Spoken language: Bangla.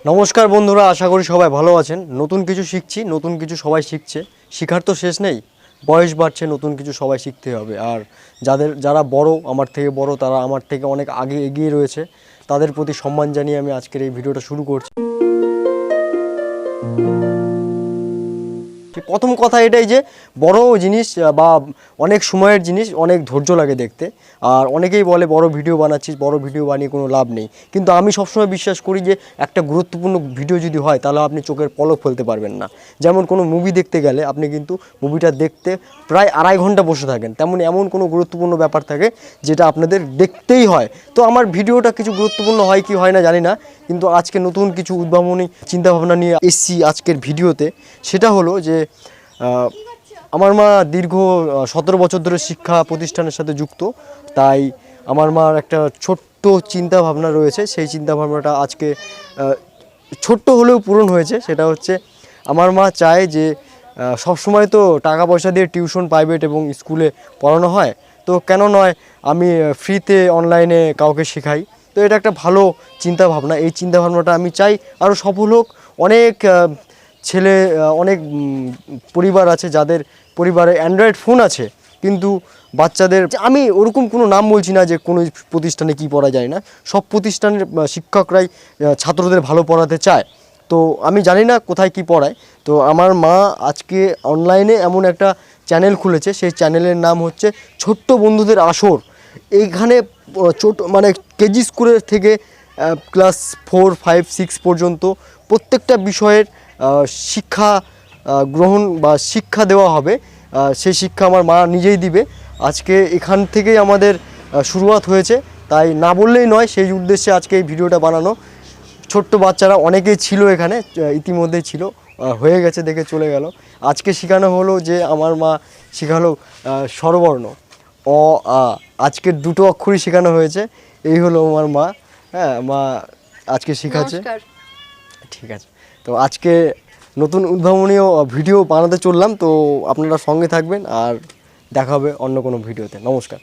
নমস্কার বন্ধুরা, আশা করি সবাই ভালো আছেন। নতুন কিছু শিখছি, নতুন কিছু সবাই শিখছে। শিখার তো শেষ নেই, বয়স বাড়ছে, নতুন কিছু সবাই শিখতে হবে। আর যারা বড়, আমার থেকে বড়, তারা আমার থেকে অনেক আগে এগিয়ে রয়েছে, তাদের প্রতি সম্মান জানিয়ে আমি আজকের এই ভিডিওটা শুরু করছি। প্রথম কথা এটাই যে বড় জিনিস বা অনেক সময়ের জিনিস অনেক ধৈর্য লাগে দেখতে। আর অনেকেই বলে বড় ভিডিও বানাচ্ছিস, বড় ভিডিও বানিয়ে কোনো লাভ নেই। কিন্তু আমি সবসময় বিশ্বাস করি যে একটা গুরুত্বপূর্ণ ভিডিও যদি হয় তাহলে আপনি চোখের পলক ফেলতে পারবেন না। যেমন কোনো মুভি দেখতে গেলে আপনি কিন্তু মুভিটা দেখতে প্রায় 2.5 ঘন্টা বসে থাকেন, তেমন এমন কোনো গুরুত্বপূর্ণ ব্যাপার থাকে যেটা আপনাদের দেখতেই হয়। তো আমার ভিডিওটা কিছু গুরুত্বপূর্ণ হয় কি হয় না জানি না, কিন্তু আজকে নতুন কিছু উদ্ভাবনী চিন্তাভাবনা নিয়ে এসেছি আজকের ভিডিওতে। সেটা হলো যে আমার মা দীর্ঘ 17 বছর ধরে শিক্ষা প্রতিষ্ঠানের সাথে যুক্ত। তাই আমার মার একটা ছোট্ট চিন্তা ভাবনা রয়েছে, সেই চিন্তা ভাবনাটা আজকে ছোট্ট হলেও পূরণ হয়েছে। সেটা হচ্ছে আমার মা চায় যে সবসময় তো টাকা পয়সা দিয়ে টিউশন, প্রাইভেট এবং স্কুলে পড়ানো হয়, তো কেন নয় আমি ফ্রিতে অনলাইনে কাউকে শেখাই। তো এটা একটা ভালো চিন্তা ভাবনা। এই চিন্তা ভাবনাটা আমি চাই আরও সফল হোক। অনেক ছেলে, অনেক পরিবার আছে যাদের পরিবারে অ্যান্ড্রয়েড ফোন আছে, কিন্তু বাচ্চাদের, আমি ওরকম কোনো নাম বলছি না যে কোনো প্রতিষ্ঠানে কি পড়া যায় না, সব প্রতিষ্ঠানের শিক্ষকরাই ছাত্রদের ভালো পড়াতে চায়। তো আমি জানি না কোথায় কি পড়ায়। তো আমার মা আজকে অনলাইনে এমন একটা চ্যানেল খুলেছে, সেই চ্যানেলের নাম হচ্ছে ছোট্ট বন্ধুদের আসর। এইখানে ছোট মানে কেজি স্কুলের থেকে ক্লাস 4, 5, 6 পর্যন্ত প্রত্যেকটা বিষয়ের শিক্ষা গ্রহণ বা শিক্ষা দেওয়া হবে। সেই শিক্ষা আমার মা নিজেই দিবে। আজকে এখান থেকেই আমাদের শুরুয়াত হয়েছে, তাই না বললেই নয়, সেই উদ্দেশ্যে আজকে এই ভিডিওটা বানানো। ছোট্ট বাচ্চারা অনেকেই ছিল এখানে, ইতিমধ্যেই ছিল, হয়ে গেছে দেখে চলে গেল। আজকে শেখানো হলো যে আমার মা শেখালো স্বরবর্ণ অ আ, আজকের 2টো অক্ষরই শেখানো হয়েছে। এই হলো আমার মা। হ্যাঁ, মা আজকে শেখাচ্ছে। ঠিক আছে, তো আজকে নতুন উদ্ভাবনীয় ভিডিও বানাতে চললাম, তো আপনারা সঙ্গে থাকবেন আর দেখা হবে অন্য কোনো ভিডিওতে। নমস্কার।